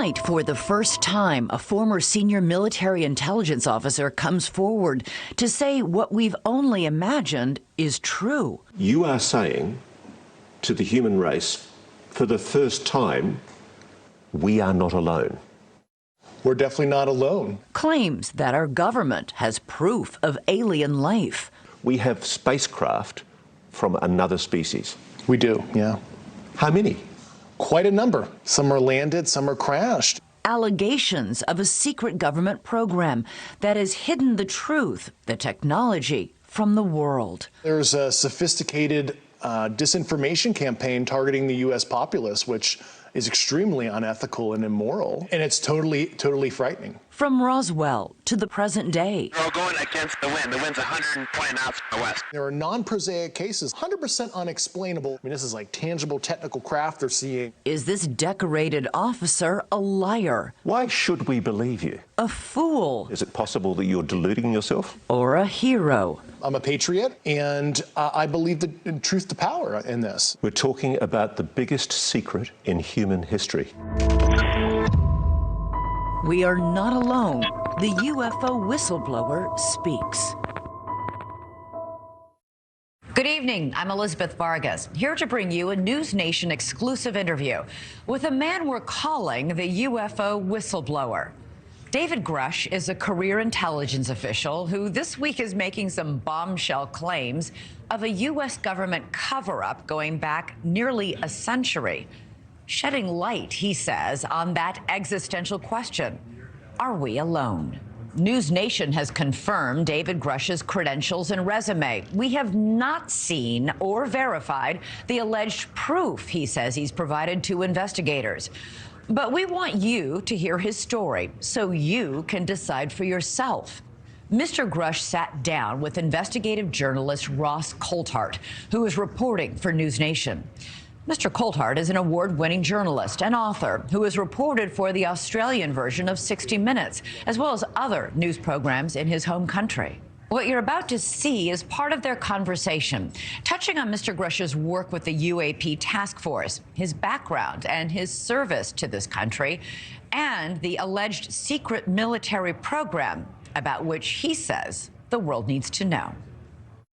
Tonight, for the first time, a former senior military intelligence officer comes forward to say what we've only imagined is true. You are saying to the human race, for the first time, we are not alone. We're definitely not alone. Claims that our government has proof of alien life. We have spacecraft from another species. We do, yeah. How many? Quite a number. Some are landed, some are crashed. Allegations of a secret government program that has hidden the truth, the technology, from the world. There's a sophisticated disinformation campaign targeting the U.S. populace, which is extremely unethical and immoral, and it's totally frightening. From Roswell to the present day. We're all going against the wind. The wind's 120 miles from the west. There are non-prosaic cases, 100% unexplainable. I mean, this is like tangible technical craft they're seeing. Is this decorated officer a liar? Why should we believe you? A fool? Is it possible that you're deluding yourself? Or a hero? I'm a patriot, and I believe in truth to power in this. We're talking about the biggest secret in human history. We are not alone. The UFO whistleblower speaks. Good evening. I'm Elizabeth Vargas, here to bring you a NewsNation exclusive interview with a man we're calling the UFO whistleblower. David Grusch is a career intelligence official who this week is making some bombshell claims of a U.S. government cover-up going back nearly a century, shedding light, he says, on that existential question: are we alone? NewsNation has confirmed David Grusch's credentials and resume. We have not seen or verified the alleged proof he says he's provided to investigators. But we want you to hear his story so you can decide for yourself. Mr. Grusch sat down with investigative journalist Ross Coulthart, who is reporting for NewsNation. Mr. Coulthart is an award-winning journalist and author who has reported for the Australian version of 60 Minutes, as well as other news programs in his home country. What you're about to see is part of their conversation, touching on Mr. Grusch's work with the UAP task force, his background and his service to this country, and the alleged secret military program about which he says the world needs to know.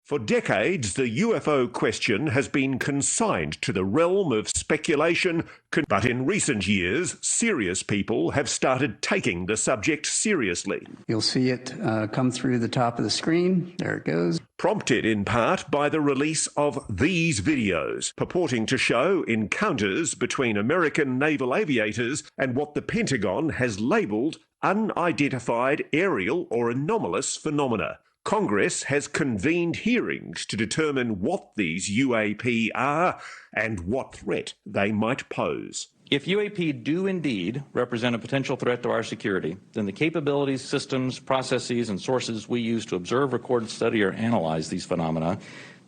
For decades, the UFO question has been consigned to the realm of speculation, but in recent years, serious people have started taking the subject seriously. You'll see it come through the top of the screen. There it goes. Prompted in part by the release of these videos, purporting to show encounters between American naval aviators and what the Pentagon has labelled unidentified aerial or anomalous phenomena. Congress has convened hearings to determine what these UAP are and what threat they might pose. If UAP do indeed represent a potential threat to our security, then the capabilities, systems, processes, and sources we use to observe, record, study, or analyze these phenomena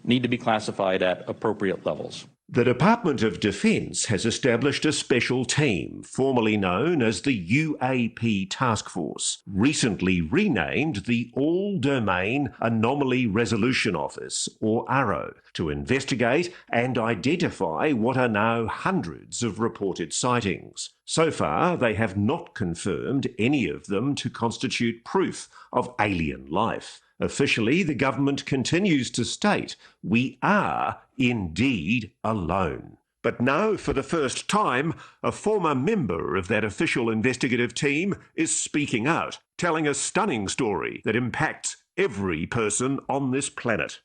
need to be classified at appropriate levels. The Department of Defense has established a special team, formerly known as the UAP Task Force, recently renamed the All-Domain Anomaly Resolution Office, or ARRO, to investigate and identify what are now hundreds of reported sightings. So far, they have not confirmed any of them to constitute proof of alien life. Officially, the government continues to state we are indeed alone. But now, for the first time, a former member of that official investigative team is speaking out, telling a stunning story that impacts every person on this planet.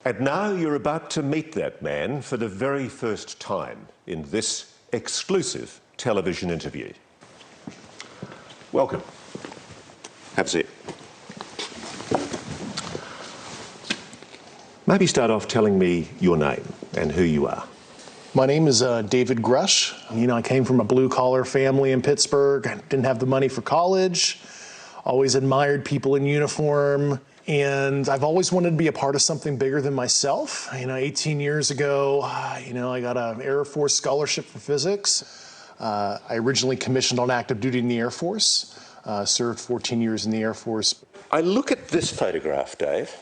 And now you're about to meet that man for the very first time in this exclusive television interview. Welcome. Have a seat. Maybe start off telling me your name and who you are. My name is David Grusch. You know, I came from a blue-collar family in Pittsburgh. I didn't have the money for college. Always admired people in uniform. And I've always wanted to be a part of something bigger than myself. You know, 18 years ago, I got an Air Force scholarship for physics. I originally commissioned on active duty in the Air Force. Served 14 years in the Air Force. I look at this photograph, Dave,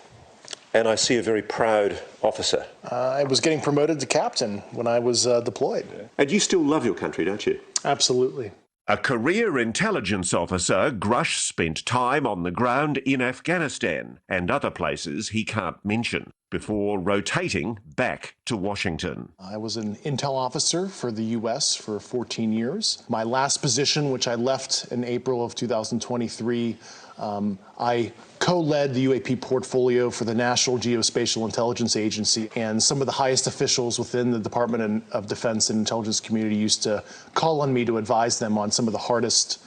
and I see a very proud officer. I was getting promoted to captain when I was deployed. And you still love your country, don't you? Absolutely. A career intelligence officer, Grusch spent time on the ground in Afghanistan and other places he can't mention before rotating back to Washington. I was an intel officer for the U.S. for 14 years. My last position, which I left in April of 2023, I co-led the UAP portfolio for the National Geospatial Intelligence Agency, and some of the highest officials within the Department of Defense and Intelligence community used to call on me to advise them on some of the hardest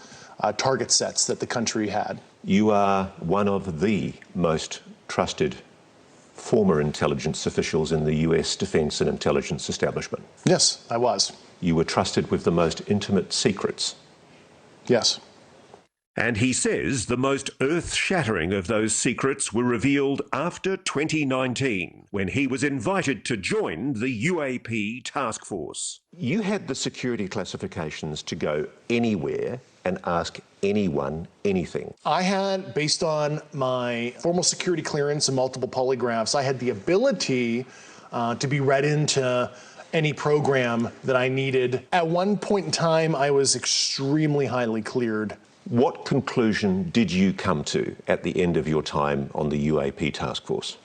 target sets that the country had. You are one of the most trusted former intelligence officials in the US defense and intelligence establishment. Yes, I was. You were trusted with the most intimate secrets. Yes. And he says the most earth-shattering of those secrets were revealed after 2019, when he was invited to join the UAP task force. You had the security classifications to go anywhere and ask anyone anything. I had, based on my formal security clearance and multiple polygraphs, I had the ability to be read into any program that I needed. At one point in time, I was extremely highly cleared. What conclusion did you come to at the end of your time on the UAP task force?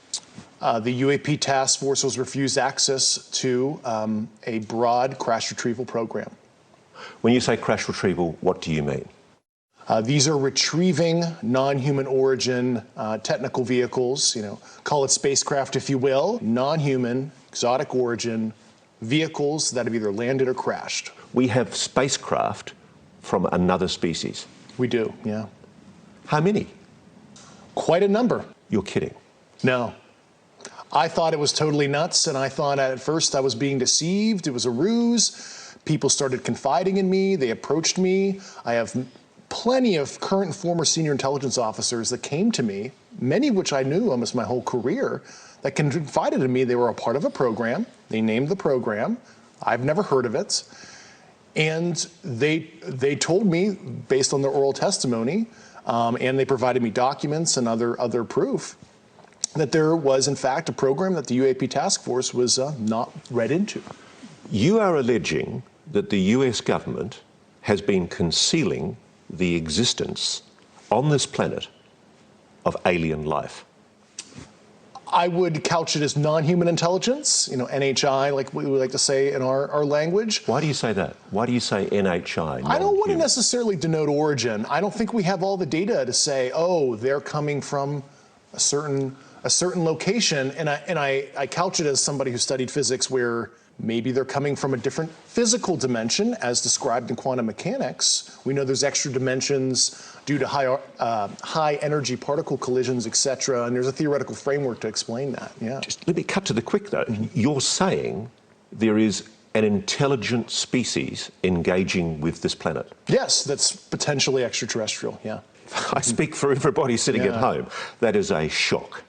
The UAP task force was refused access to a broad crash retrieval program. When you say crash retrieval, what do you mean? These are retrieving non-human origin technical vehicles, call it spacecraft if you will, non-human, exotic origin vehicles that have either landed or crashed. We have spacecraft from another species. We do, yeah. How many? Quite a number. You're kidding. No. I thought it was totally nuts, and I thought at first I was being deceived. It was a ruse. People started confiding in me. They approached me. I have plenty of current and former senior intelligence officers that came to me, many of which I knew almost my whole career, that confided in me they were a part of a program. They named the program. I've never heard of it. And they told me, based on their oral testimony, and they provided me documents and other proof, that there was, in fact, a program that the UAP task force was not read into. You are alleging that the US government has been concealing the existence on this planet of alien life. I would couch it as non-human intelligence, NHI, like we like to say in our language. Why do you say that? Why do you say NHI? I don't want to necessarily denote origin. I don't think we have all the data to say, oh, they're coming from a certain location, and I couch it as somebody who studied physics, where maybe they're coming from a different physical dimension as described in quantum mechanics. We know there's extra dimensions due to high energy particle collisions, etc. And there's a theoretical framework to explain that, yeah. Just let me cut to the quick though. You're saying there is an intelligent species engaging with this planet? Yes, that's potentially extraterrestrial, yeah. I speak for everybody sitting at home. That is a shock.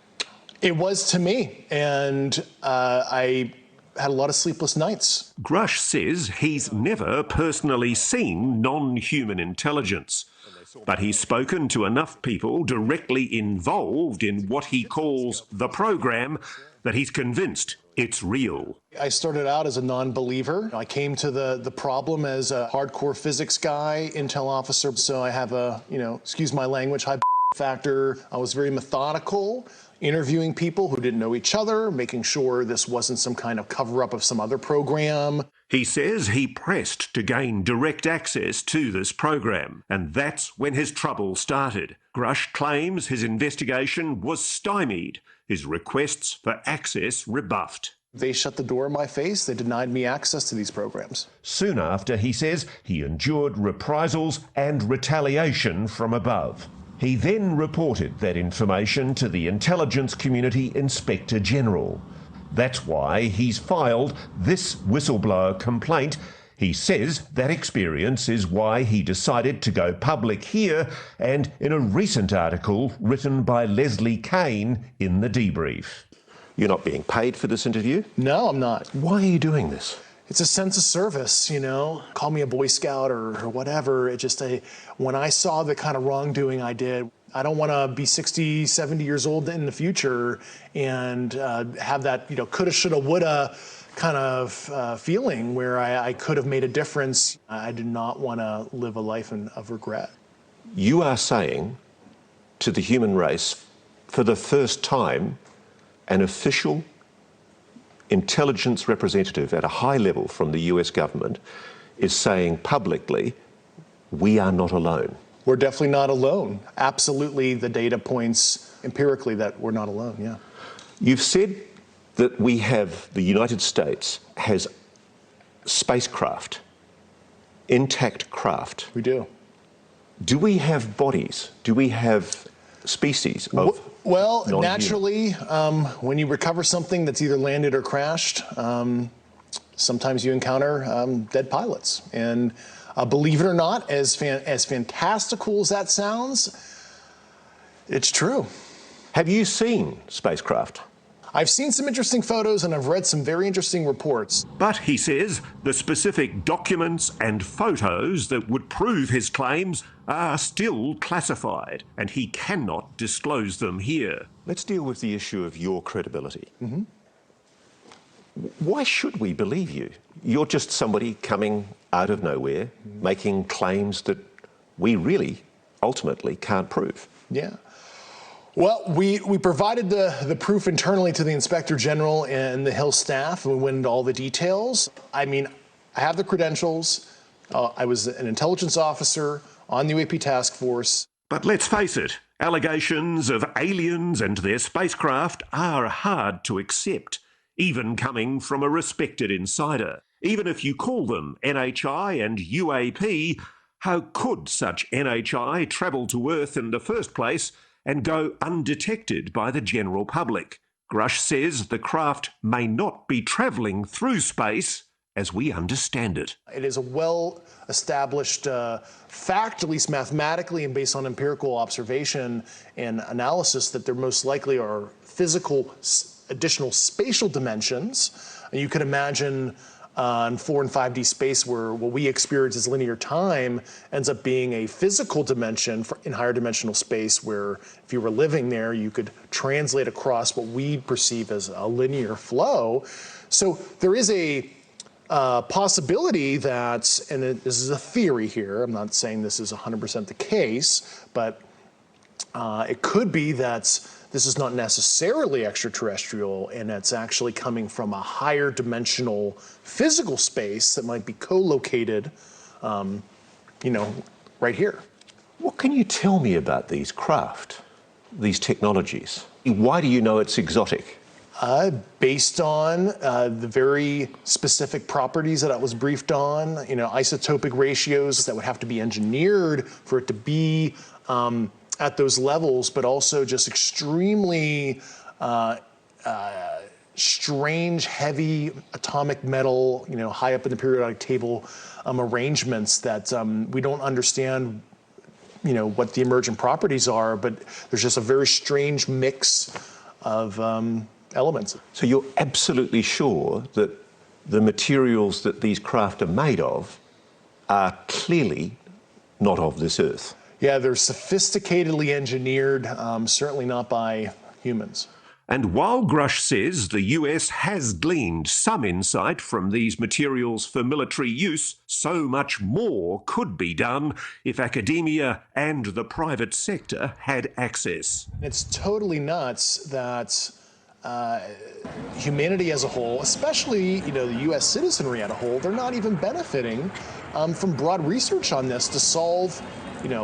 It was to me, and I had a lot of sleepless nights. Grusch says he's never personally seen non-human intelligence, but he's spoken to enough people directly involved in what he calls the program that he's convinced it's real. I started out as a non-believer. I came to the problem as a hardcore physics guy, intel officer, so I have a, excuse my language, high factor. I was very methodical, interviewing people who didn't know each other, making sure this wasn't some kind of cover-up of some other program. He says he pressed to gain direct access to this program, and that's when his trouble started. Grusch claims his investigation was stymied, his requests for access rebuffed. They shut the door in my face. They denied me access to these programs. Soon after, he says, he endured reprisals and retaliation from above. He then reported that information to the Intelligence Community Inspector General. That's why he's filed this whistleblower complaint. He says that experience is why he decided to go public here and in a recent article written by Leslie Kane in The Debrief. You're not being paid for this interview? No, I'm not. Why are you doing this? It's a sense of service, call me a Boy Scout or whatever. It just, when I saw the kind of wrongdoing I did, I don't want to be 60, 70 years old in the future and have that, coulda, shoulda, woulda kind of feeling where I could have made a difference. I did not want to live a life of regret. You are saying to the human race, for the first time, an official intelligence representative at a high level from the US government is saying publicly, we are not alone. We're definitely not alone. Absolutely, the data points empirically that we're not alone, yeah. You've said that the United States has spacecraft, intact craft. We do. Do we have bodies? Do we have species of Well, non-human? naturally, when you recover something that's either landed or crashed, sometimes you encounter dead pilots. And believe it or not, as fantastical as that sounds, it's true. Have you seen spacecraft? I've seen some interesting photos and I've read some very interesting reports. But, he says, the specific documents and photos that would prove his claims are still classified, and he cannot disclose them here. Let's deal with the issue of your credibility. Why should we believe you? You're just somebody coming out of nowhere, making claims that we really ultimately can't prove. Yeah. Well, we provided the proof internally to the Inspector General and the Hill staff, and we went into all the details. I mean, I have the credentials. I was an intelligence officer on the UAP task force. But let's face it, allegations of aliens and their spacecraft are hard to accept, even coming from a respected insider. Even if you call them NHI and UAP, how could such NHI travel to Earth in the first place and go undetected by the general public? Grusch says the craft may not be travelling through space as we understand it. It is a well-established fact, at least mathematically and based on empirical observation and analysis, that there most likely are physical additional spatial dimensions. And you could imagine in 4 and 5D space where what we experience as linear time ends up being a physical dimension in higher dimensional space, where if you were living there, you could translate across what we perceive as a linear flow. So there is a possibility that, and this is a theory here, I'm not saying this is 100% the case, but it could be that this is not necessarily extraterrestrial, and it's actually coming from a higher dimensional physical space that might be co-located, right here. What can you tell me about these craft, these technologies? Why do you know it's exotic? Based on the very specific properties that I was briefed on, isotopic ratios that would have to be engineered for it to be at those levels, but also just extremely strange, heavy atomic metal, high up in the periodic table arrangements that we don't understand, what the emergent properties are, but there's just a very strange mix of elements. So you're absolutely sure that the materials that these craft are made of are clearly not of this Earth? Yeah, they're sophisticatedly engineered, certainly not by humans. And while Grusch says the US has gleaned some insight from these materials for military use, so much more could be done if academia and the private sector had access. It's totally nuts that humanity as a whole, especially the US citizenry as a whole, they're not even benefiting from broad research on this to solve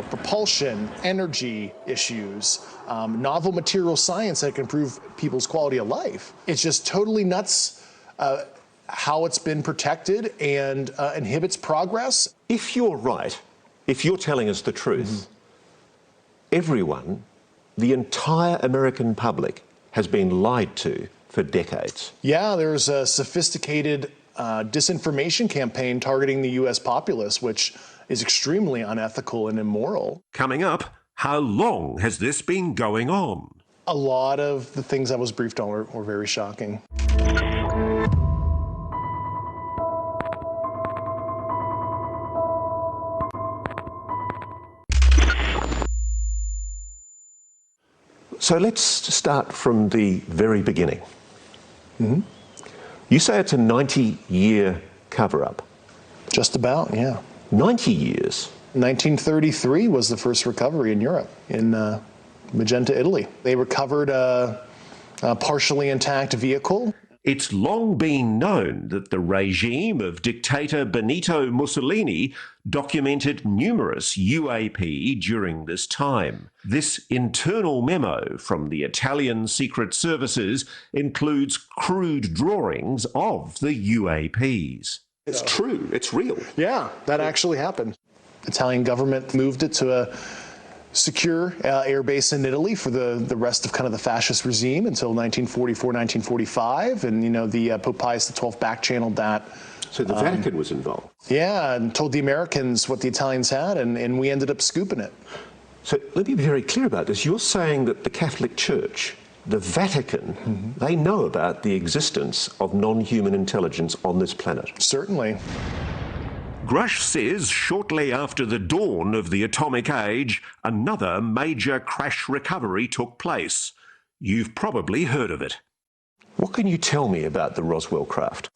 propulsion, energy issues, novel material science that can improve people's quality of life. It's just totally nuts how it's been protected and inhibits progress. If you're right, if you're telling us the truth, everyone, the entire American public, has been lied to for decades. Yeah, there's a sophisticated disinformation campaign targeting the US populace, which is extremely unethical and immoral. Coming up, how long has this been going on? A lot of the things I was briefed on were very shocking. So let's start from the very beginning. You say it's a 90-year cover-up. Just about, yeah. 90 years? 1933 was the first recovery in Europe, in Magenta, Italy. They recovered a partially intact vehicle. It's long been known that the regime of dictator Benito Mussolini documented numerous UAP during this time. This internal memo from the Italian Secret Services includes crude drawings of the UAPs. It's true, it's real. Yeah, that actually happened. The Italian government moved it to a secure air base in Italy for the rest of kind of the fascist regime until 1944, 1945, and the Pope Pius XII back-channeled that. So the Vatican was involved? Yeah, and told the Americans what the Italians had, and we ended up scooping it. So let me be very clear about this. You're saying that the Catholic Church, the Vatican, they know about the existence of non-human intelligence on this planet? Certainly. Grusch says shortly after the dawn of the atomic age, another major crash recovery took place. You've probably heard of it. What can you tell me about the Roswell craft?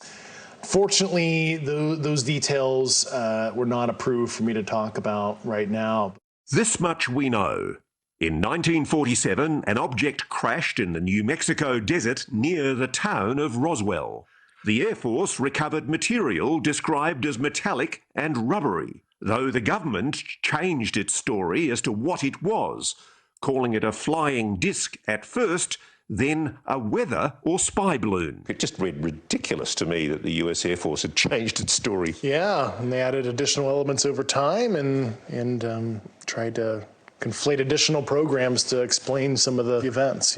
Fortunately, those details were not approved for me to talk about right now. This much we know. In 1947, an object crashed in the New Mexico desert near the town of Roswell. The Air Force recovered material described as metallic and rubbery, though the government changed its story as to what it was, calling it a flying disc at first, then a weather or spy balloon. It just read ridiculous to me that the US Air Force had changed its story. Yeah, and they added additional elements over time and tried to conflate additional programs to explain some of the events.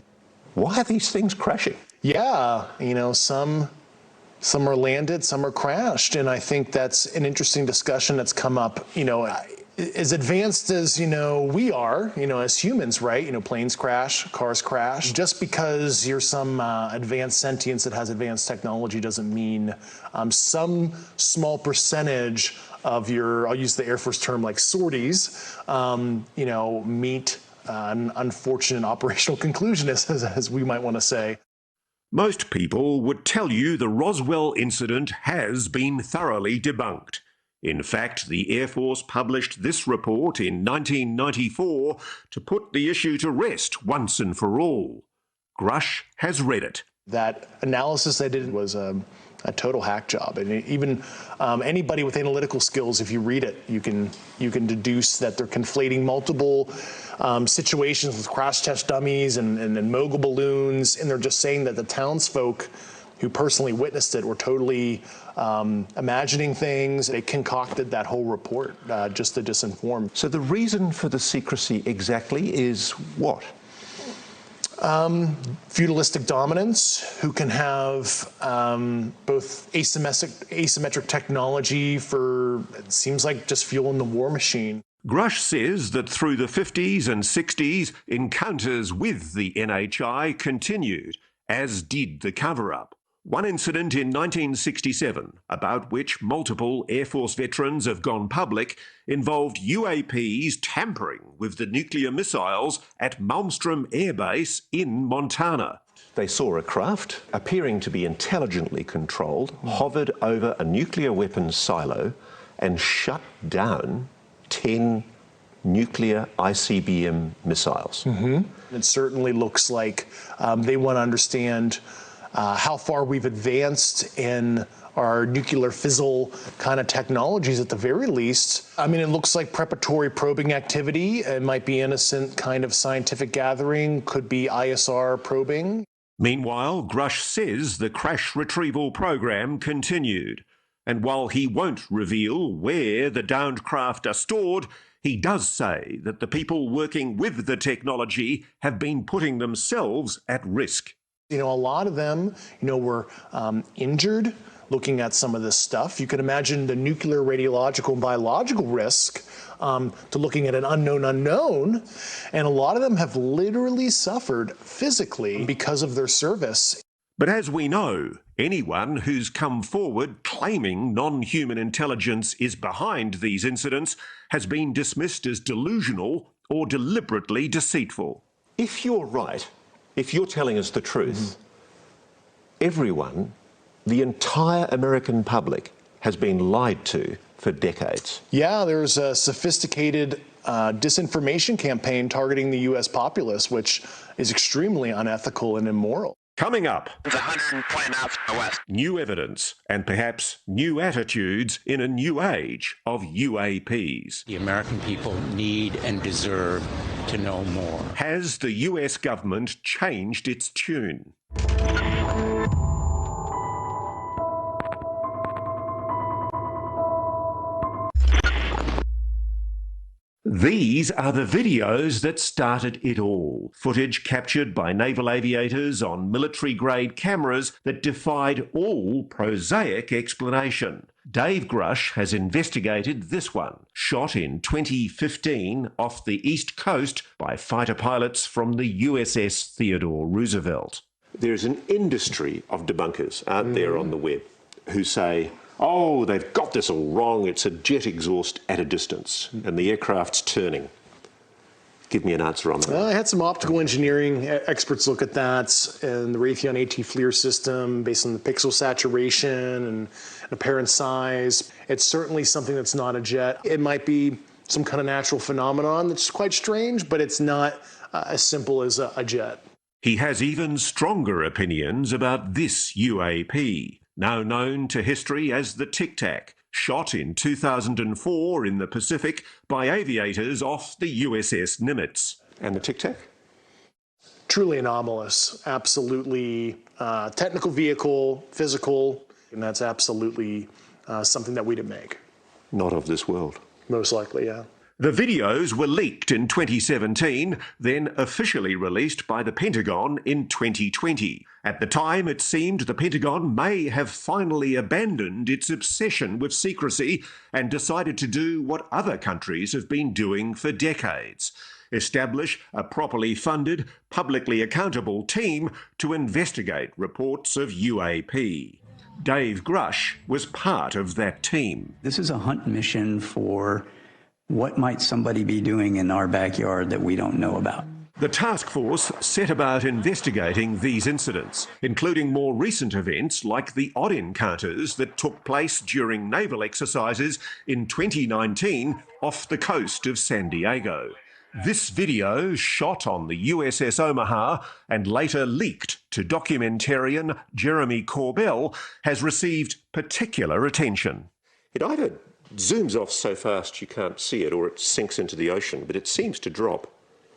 Why are these things crashing? Yeah, some are landed, some are crashed, and I think that's an interesting discussion that's come up, as advanced as, we are, as humans, right? Planes crash, cars crash. Just because you're some advanced sentience that has advanced technology doesn't mean some small percentage of your, I'll use the Air Force term like sorties, meet an unfortunate operational conclusion, as we might want to say. Most people would tell you the Roswell incident has been thoroughly debunked. In fact, the Air Force published this report in 1994 to put the issue to rest once and for all. Grusch has read it. That analysis I did was a total hack job, and even anybody with analytical skills, if you read it, you can deduce that they're conflating multiple situations with crash test dummies and mogul balloons, and they're just saying that the townsfolk who personally witnessed it were totally imagining things. They concocted that whole report just to disinform. So the reason for the secrecy exactly is what? Feudalistic dominance, who can have both asymmetric technology for, it seems like, just fueling the war machine. Grusch says that through the 50s and 60s, encounters with the NHI continued, as did the cover-up. One incident in 1967, about which multiple Air Force veterans have gone public, involved UAPs tampering with the nuclear missiles at Malmstrom Air Base in Montana. They saw a craft, appearing to be intelligently controlled, hovered over a nuclear weapons silo and shut down 10 nuclear ICBM missiles. It certainly looks like they want to understand how far we've advanced in our nuclear fizzle kind of technologies at the very least. I mean, it looks like preparatory probing activity. It might be innocent kind of scientific gathering, could be ISR probing. Meanwhile, Grusch says the crash retrieval program continued. And while he won't reveal where the downed craft are stored, he does say that the people working with the technology have been putting themselves at risk. A lot of them, were injured looking at some of this stuff. You can imagine the nuclear, radiological, and biological risk to looking at an unknown unknown. And a lot of them have literally suffered physically because of their service. But as we know, anyone who's come forward claiming non-human intelligence is behind these incidents has been dismissed as delusional or deliberately deceitful. If you're right, if you're telling us the truth, everyone The entire American public has been lied to for decades. Yeah, there's a sophisticated disinformation campaign targeting the U.S. populace, which is extremely unethical and immoral. Coming up, It's 120 knots from the west. new evidence and perhaps new attitudes in a new age of UAPs. The American people need and deserve to know more. Has the US government changed its tune? These are the videos that started it all. Footage captured by naval aviators on military-grade cameras that defied all prosaic explanation. Dave Grusch has investigated this one, shot in 2015 off the East Coast by fighter pilots from the USS Theodore Roosevelt. There's an industry of debunkers out there on the web who say, oh, they've got this all wrong, it's a jet exhaust at a distance, and the aircraft's turning. Give me an answer on that. I had some optical engineering experts look at that, and the Raytheon AT FLIR system based on the pixel saturation and apparent size. It's certainly something that's not a jet. It might be some kind of natural phenomenon that's quite strange, but it's not as simple as a jet. He has even stronger opinions about this UAP, now known to history as the Tic Tac, shot in 2004 in the Pacific by aviators off the USS Nimitz. And the Tic Tac? Truly anomalous, absolutely technical vehicle, physical, and that's absolutely something that we didn't make. Not of this world. Most likely, yeah. The videos were leaked in 2017, then officially released by the Pentagon in 2020. At the time, it seemed the Pentagon may have finally abandoned its obsession with secrecy and decided to do what other countries have been doing for decades: establish a properly funded, publicly accountable team to investigate reports of UAP. Dave Grusch was part of that team. This is a hunt mission for what might somebody be doing in our backyard that we don't know about. The task force set about investigating these incidents, including more recent events like the odd encounters that took place during naval exercises in 2019 off the coast of San Diego. This video, shot on the USS Omaha and later leaked to documentarian Jeremy Corbell, has received particular attention. It either zooms off so fast you can't see it or it sinks into the ocean, but it seems to drop.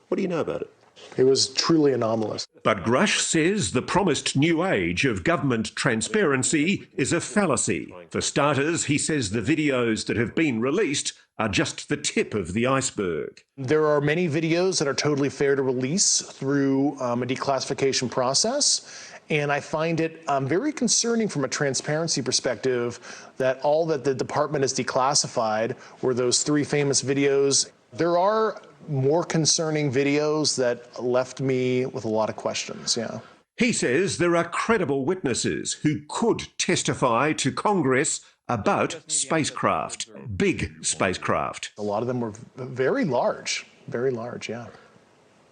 What do you know about it? It was truly anomalous. But Grusch says the promised new age of government transparency is a fallacy. For starters, he says the videos that have been released are just the tip of the iceberg. There are many videos that are totally fair to release through a declassification process. And I find it very concerning from a transparency perspective that all that the department has declassified were those 3 famous videos. There are more concerning videos that left me with a lot of questions, yeah. He says there are credible witnesses who could testify to Congress about spacecraft, big spacecraft. A lot of them were very large, yeah.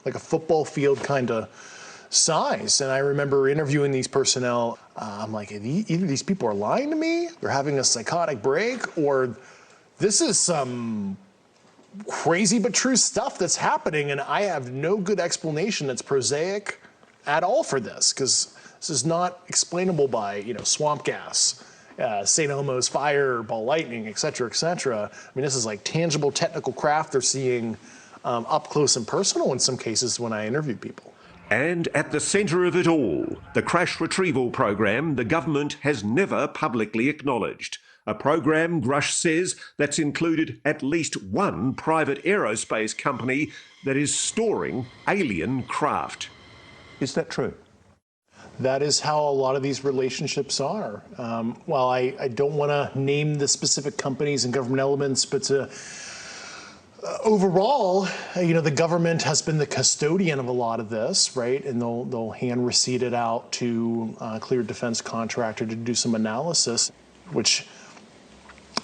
Like a football field kind of size. And I remember interviewing these personnel. I'm like, either these people are lying to me, they're having a psychotic break, or this is some crazy but true stuff that's happening, and I have no good explanation that's prosaic at all for this, because this is not explainable by, swamp gas, St. Elmo's fire, ball lightning, et cetera, et cetera. I mean, this is like tangible technical craft they're seeing up close and personal in some cases when I interview people. And at the centre of it all, the crash retrieval program the government has never publicly acknowledged. A program, Grusch says, that's included at least one private aerospace company that is storing alien craft. Is that true? That is how a lot of these relationships are. While I don't want to name the specific companies and government elements, but overall, the government has been the custodian of a lot of this, right? And they'll hand receipt it out to a cleared defense contractor to do some analysis, which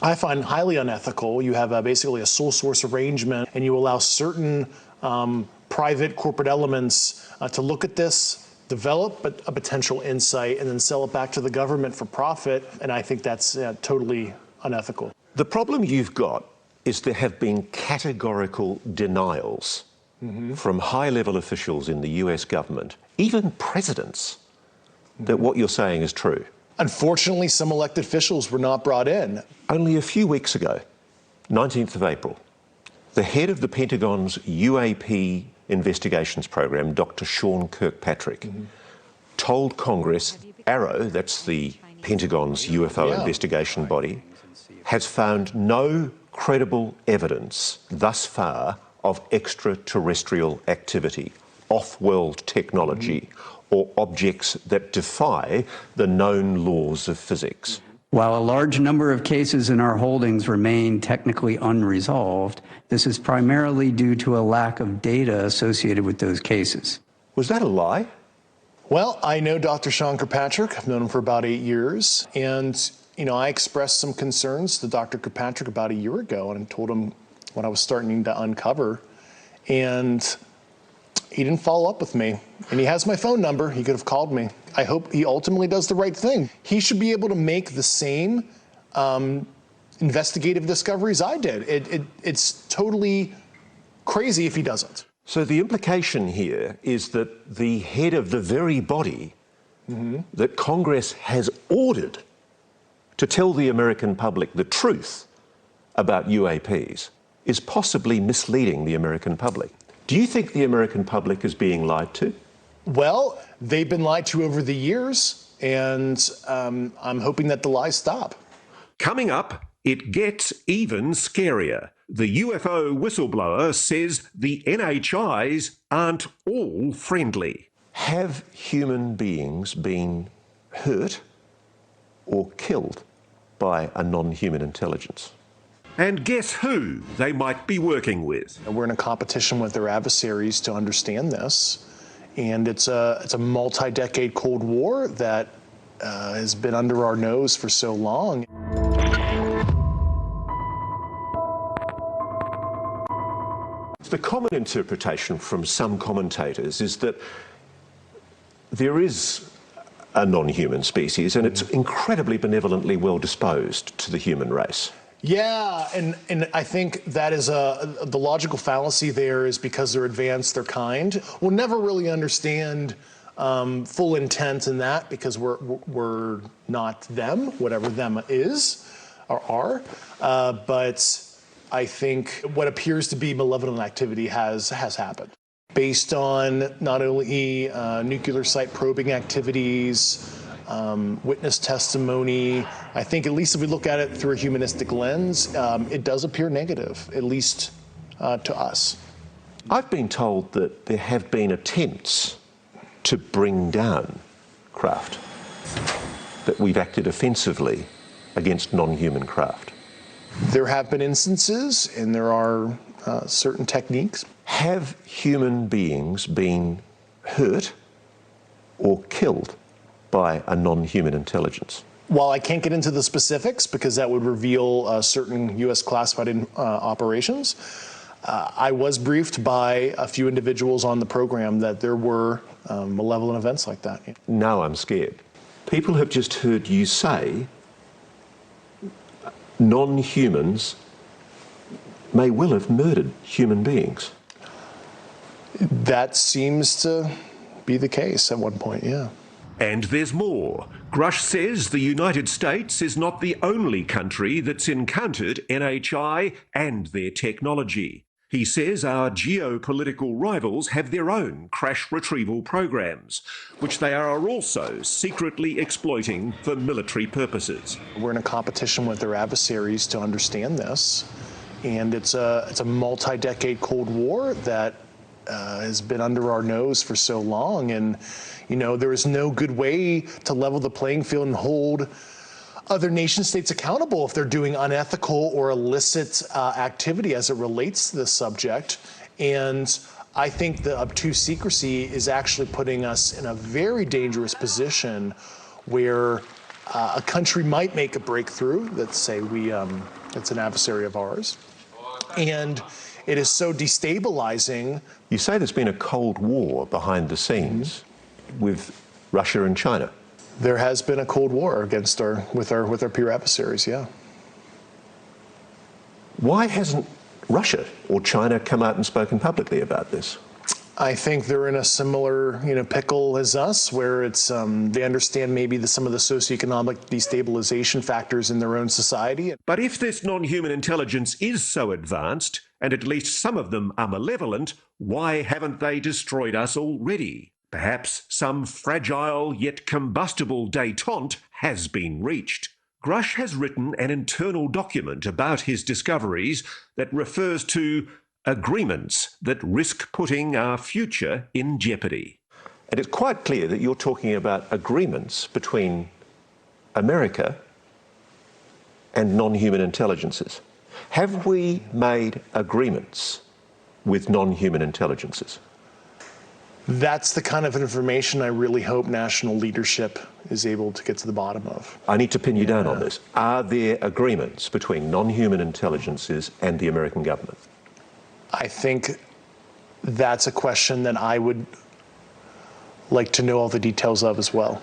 I find highly unethical. You have basically a sole source arrangement, and you allow certain private corporate elements to look at this develop a potential insight and then sell it back to the government for profit, and I think that's totally unethical. The problem you've got is there have been categorical denials from high-level officials in the US government, even presidents, that what you're saying is true. Unfortunately, some elected officials were not brought in. Only a few weeks ago, 19th of April, the head of the Pentagon's UAP investigations program, Dr. Sean Kirkpatrick, told Congress AARO, that's the Pentagon's UFO investigation body, has found no credible evidence thus far of extraterrestrial activity, off-world technology, or objects that defy the known laws of physics. While a large number of cases in our holdings remain technically unresolved, this is primarily due to a lack of data associated with those cases. Was that a lie? Well, I know Dr. Sean Kirkpatrick. I've known him for about 8 years. And, I expressed some concerns to Dr. Kirkpatrick about a year ago and told him what I was starting to uncover. And he didn't follow up with me. And he has my phone number. He could have called me. I hope he ultimately does the right thing. He should be able to make the same investigative discoveries I did. It's totally crazy if he doesn't. So the implication here is that the head of the very body that Congress has ordered to tell the American public the truth about UAPs is possibly misleading the American public. Do you think the American public is being lied to? Well, they've been lied to over the years, and I'm hoping that the lies stop. Coming up, it gets even scarier. The UFO whistleblower says the NHIs aren't all friendly. Have human beings been hurt or killed by a non-human intelligence? And guess who they might be working with? We're in a competition with their adversaries to understand this, and it's a multi-decade Cold War that has been under our nose for so long. The common interpretation from some commentators is that there is a non-human species and it's incredibly benevolently well disposed to the human race. Yeah, and I think that is the logical fallacy there is because they're advanced, they're kind. We'll never really understand full intent in that because we're not them, whatever them is or are. But I think what appears to be malevolent activity has happened. Based on not only nuclear site probing activities, witness testimony, I think at least if we look at it through a humanistic lens, it does appear negative, at least to us. I've been told that there have been attempts to bring down craft, that we've acted offensively against non-human craft. There have been instances, and there are certain techniques. Have human beings been hurt or killed by a non-human intelligence? While I can't get into the specifics because that would reveal certain U.S. classified operations, I was briefed by a few individuals on the program that there were malevolent events like that. Now I'm scared. People have just heard you say non-humans may well have murdered human beings. That seems to be the case at one point, yeah. And there's more. Grusch says the United States is not the only country that's encountered NHI and their technology. He says our geopolitical rivals have their own crash retrieval programs, which they are also secretly exploiting for military purposes. We're in a competition with their adversaries to understand this, and it's a multi-decade Cold War that has been under our nose for so long, and there is no good way to level the playing field and hold other nation states accountable if they're doing unethical or illicit activity as it relates to this subject. And I think the obtuse secrecy is actually putting us in a very dangerous position where a country might make a breakthrough. Let's say it's an adversary of ours. And it is so destabilizing. You say there's been a Cold War behind the scenes. with Russia and China? There has been a Cold War against with our peer adversaries, yeah. Why hasn't Russia or China come out and spoken publicly about this? I think they're in a similar, pickle as us, where it's they understand maybe some of the socioeconomic destabilization factors in their own society. But if this non-human intelligence is so advanced, and at least some of them are malevolent, why haven't they destroyed us already? Perhaps some fragile yet combustible détente has been reached. Grusch has written an internal document about his discoveries that refers to agreements that risk putting our future in jeopardy. And it's quite clear that you're talking about agreements between America and non-human intelligences. Have we made agreements with non-human intelligences? That's the kind of information I really hope national leadership is able to get to the bottom of. I need to pin you down on this. Are there agreements between non-human intelligences and the American government? I think that's a question that I would like to know all the details of as well.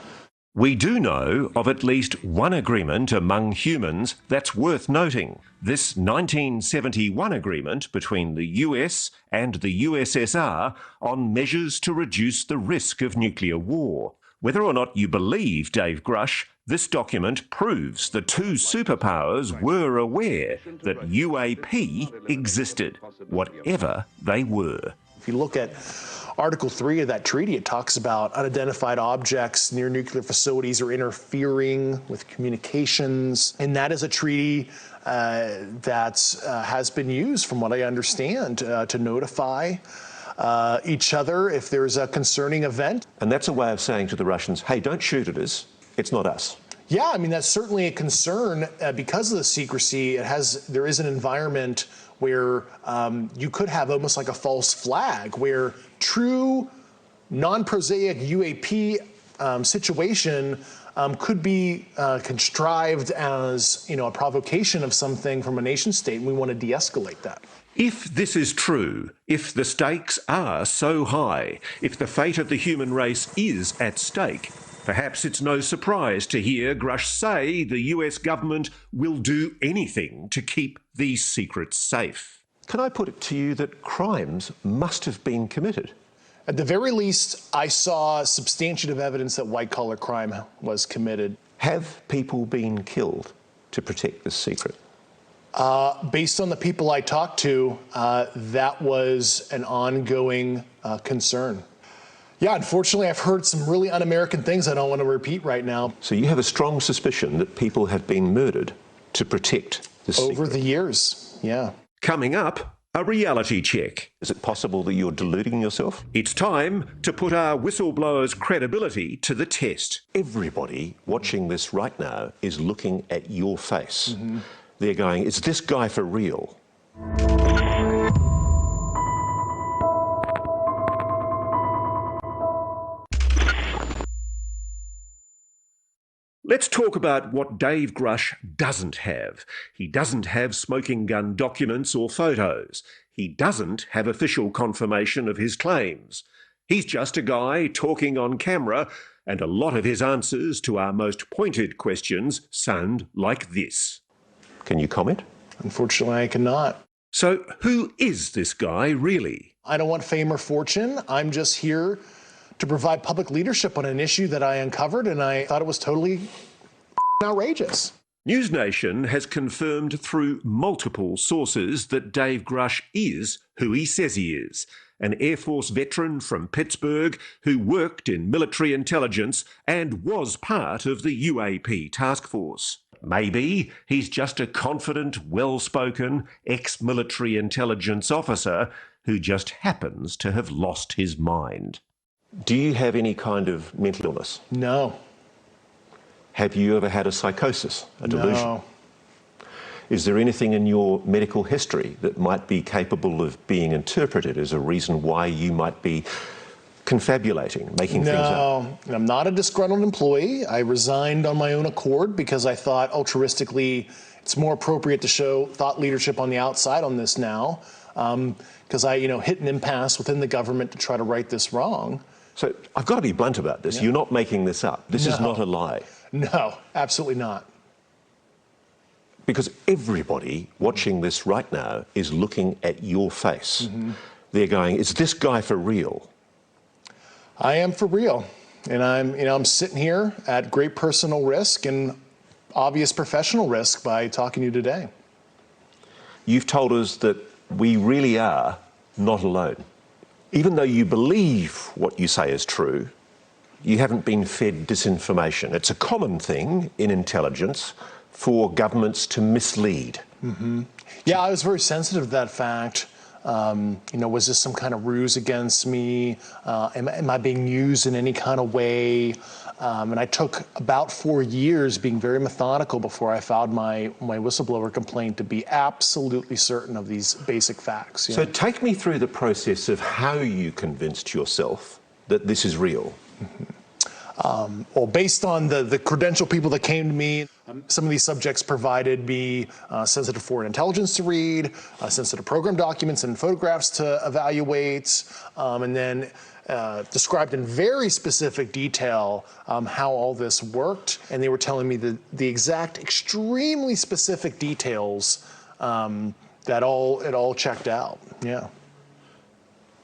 We do know of at least one agreement among humans that's worth noting. This 1971 agreement between the US and the USSR on measures to reduce the risk of nuclear war. Whether or not you believe Dave Grusch, this document proves the two superpowers were aware that UAP existed, whatever they were. If you look at Article 3 of that treaty, it talks about unidentified objects near nuclear facilities or interfering with communications. And that is a treaty that has been used, from what I understand, to notify each other if there's a concerning event. And that's a way of saying to the Russians, hey, don't shoot at us, it's not us. Yeah, I mean, that's certainly a concern because of the secrecy. There is an environment where you could have almost like a false flag, where true non-prosaic UAP situation could be contrived as, a provocation of something from a nation state, and we want to de-escalate that. If this is true, if the stakes are so high, if the fate of the human race is at stake, perhaps it's no surprise to hear Grusch say the US government will do anything to keep these secrets safe. Can I put it to you that crimes must have been committed? At the very least, I saw substantive evidence that white-collar crime was committed. Have people been killed to protect this secret? Based on the people I talked to, that was an ongoing concern. Yeah, unfortunately, I've heard some really un-American things I don't want to repeat right now. So you have a strong suspicion that people have been murdered to protect this secret? Over the years, yeah. Coming up, a reality check. Is it possible that you're deluding yourself? It's time to put our whistleblower's credibility to the test. Everybody watching this right now is looking at your face. Mm-hmm. They're going, is this guy for real? Let's talk about what Dave Grusch doesn't have. He doesn't have smoking gun documents or photos. He doesn't have official confirmation of his claims. He's just a guy talking on camera, and a lot of his answers to our most pointed questions sound like this. Can you comment? Unfortunately, I cannot. So who is this guy really? I don't want fame or fortune. I'm just here to provide public leadership on an issue that I uncovered, and I thought it was totally outrageous. NewsNation has confirmed through multiple sources that Dave Grusch is who he says he is, an Air Force veteran from Pittsburgh who worked in military intelligence and was part of the UAP task force. Maybe he's just a confident, well-spoken, ex-military intelligence officer who just happens to have lost his mind. Do you have any kind of mental illness? No. Have you ever had a psychosis, a delusion? No. Is there anything in your medical history that might be capable of being interpreted as a reason why you might be confabulating, making things up? No, I'm not a disgruntled employee. I resigned on my own accord because I thought altruistically it's more appropriate to show thought leadership on the outside on this now, because I hit an impasse within the government to try to right this wrong. So I've got to be blunt about this. You're not making this up. This is not a lie. No, absolutely not. Because everybody watching this right now is looking at your face. They're going, is this guy for real? I am for real. And I'm sitting here at great personal risk and obvious professional risk by talking to you today. You've told us that we really are not alone. Even though you believe what you say is true, you haven't been fed disinformation. It's a common thing in intelligence for governments to mislead. Yeah, I was very sensitive to that fact. Was this some kind of ruse against me? Am I being used in any kind of way? And I took about 4 years being very methodical before I filed my whistleblower complaint to be absolutely certain of these basic facts. So take me through the process of how you convinced yourself that this is real. Well, based on the credentialed people that came to me, some of these subjects provided me sensitive foreign intelligence to read, sensitive program documents and photographs to evaluate, and then described in very specific detail how all this worked. And they were telling me the exact, extremely specific details that it all checked out. Yeah.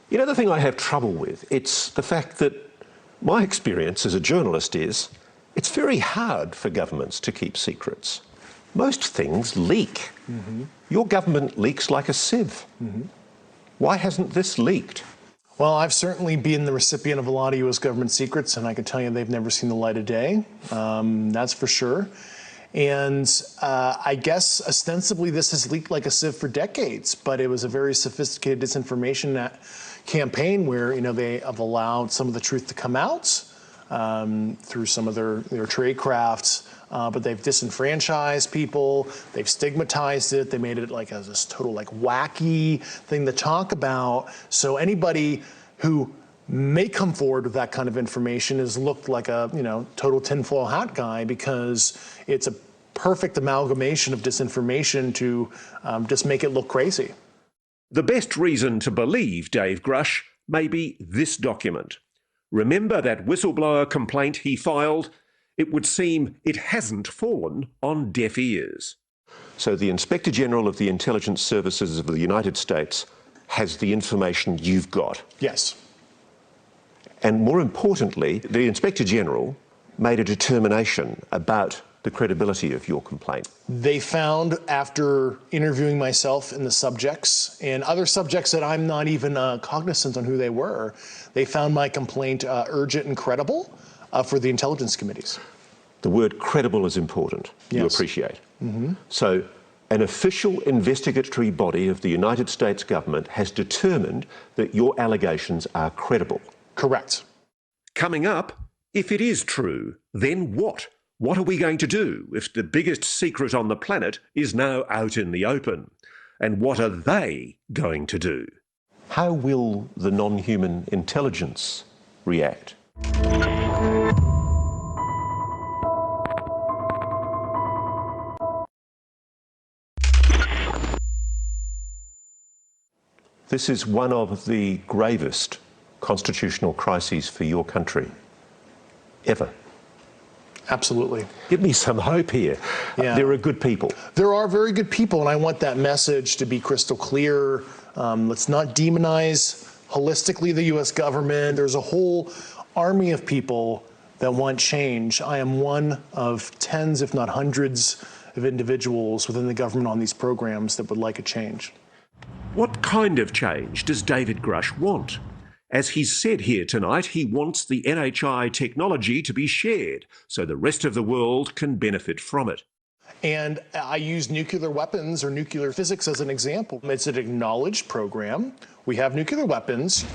You know, the thing I have trouble with, it's the fact that my experience as a journalist is it's very hard for governments to keep secrets. Most things leak. Your government leaks like a sieve. Why hasn't this leaked? Well, I've certainly been the recipient of a lot of U.S. government secrets, and I can tell you they've never seen the light of day. That's for sure. And I guess ostensibly this has leaked like a sieve for decades, but it was a very sophisticated disinformation campaign where they have allowed some of the truth to come out through some of their trade crafts, but they've disenfranchised people, they've stigmatized it, they made it like this total wacky thing to talk about. So anybody who may come forward with that kind of information is looked like a total tinfoil hat guy, because it's a perfect amalgamation of disinformation to just make it look crazy. The best reason to believe Dave Grusch may be this document. Remember that whistleblower complaint he filed? It would seem it hasn't fallen on deaf ears. So the Inspector General of the Intelligence Services of the United States has the information you've got. Yes. And more importantly, the Inspector General made a determination about the credibility of your complaint. They found, after interviewing myself and the subjects and other subjects that I'm not even cognizant on who they were, they found my complaint urgent and credible for the intelligence committees. The word credible is important. Yes. You appreciate. So an official investigatory body of the United States government has determined that your allegations are credible. Correct. Coming up, if it is true, then what? What are we going to do if the biggest secret on the planet is now out in the open? And what are they going to do? How will the non-human intelligence react? This is one of the gravest constitutional crises for your country ever. Absolutely. Give me some hope here. Yeah. There are good people. There are very good people, and I want that message to be crystal clear. Let's not demonize holistically the U.S. government. There's a whole army of people that want change. I am one of tens, if not hundreds, of individuals within the government on these programs that would like a change. What kind of change does David Grusch want? As he's said here tonight, he wants the NHI technology to be shared so the rest of the world can benefit from it. And I use nuclear weapons or nuclear physics as an example. It's an acknowledged program. We have nuclear weapons.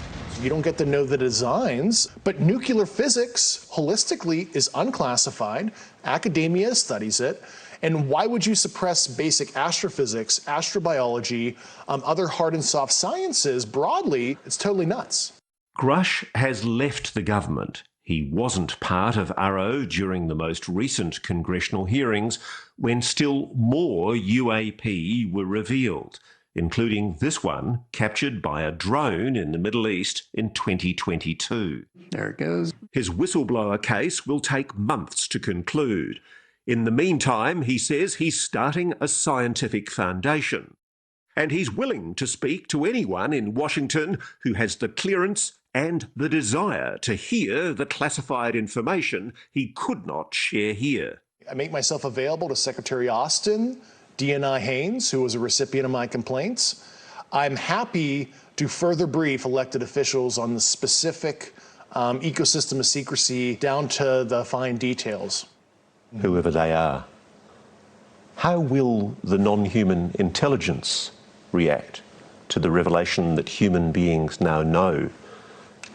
You don't get to know the designs, but nuclear physics holistically is unclassified. Academia studies it. And why would you suppress basic astrophysics, astrobiology, other hard and soft sciences broadly? It's totally nuts. Grusch has left the government. He wasn't part of ARROW during the most recent congressional hearings when still more UAP were revealed. including this one captured by a drone in the Middle East in 2022. There it goes. His whistleblower case will take months to conclude. In the meantime, he says he's starting a scientific foundation. And he's willing to speak to anyone in Washington who has the clearance and the desire to hear the classified information he could not share here. I make myself available to Secretary Austin, DNI Haynes, who was a recipient of my complaints. I'm happy to further brief elected officials on the specific ecosystem of secrecy down to the fine details. Whoever they are. How will the non-human intelligence react to the revelation that human beings now know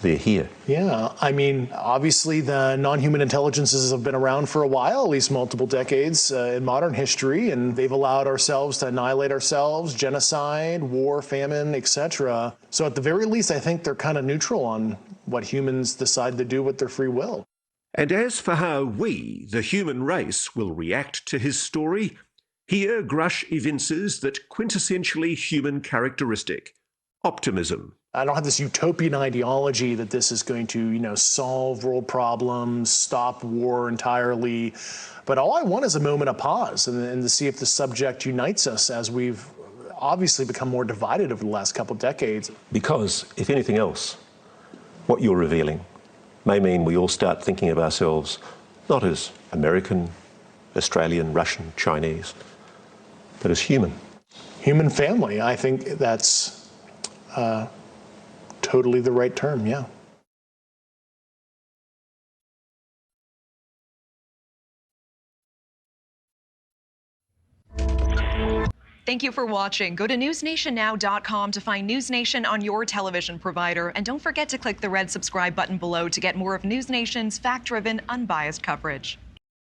they're here? Yeah, I mean, obviously the non-human intelligences have been around for a while, at least multiple decades in modern history, and they've allowed ourselves to annihilate ourselves, genocide, war, famine, etc. So at the very least, I think they're kind of neutral on what humans decide to do with their free will. And as for how we, the human race, will react to his story, here Grusch evinces that quintessentially human characteristic, optimism. I don't have this utopian ideology that this is going to, solve world problems, stop war entirely. But all I want is a moment of pause and to see if the subject unites us as we've obviously become more divided over the last couple of decades. Because, if anything else, what you're revealing may mean we all start thinking of ourselves not as American, Australian, Russian, Chinese, but as human. Human family, I think that's totally the right term, yeah. Thank you for watching. Go to newsnationnow.com to find NewsNation on your television provider. And don't forget to click the red subscribe button below to get more of NewsNation's fact-driven, unbiased coverage.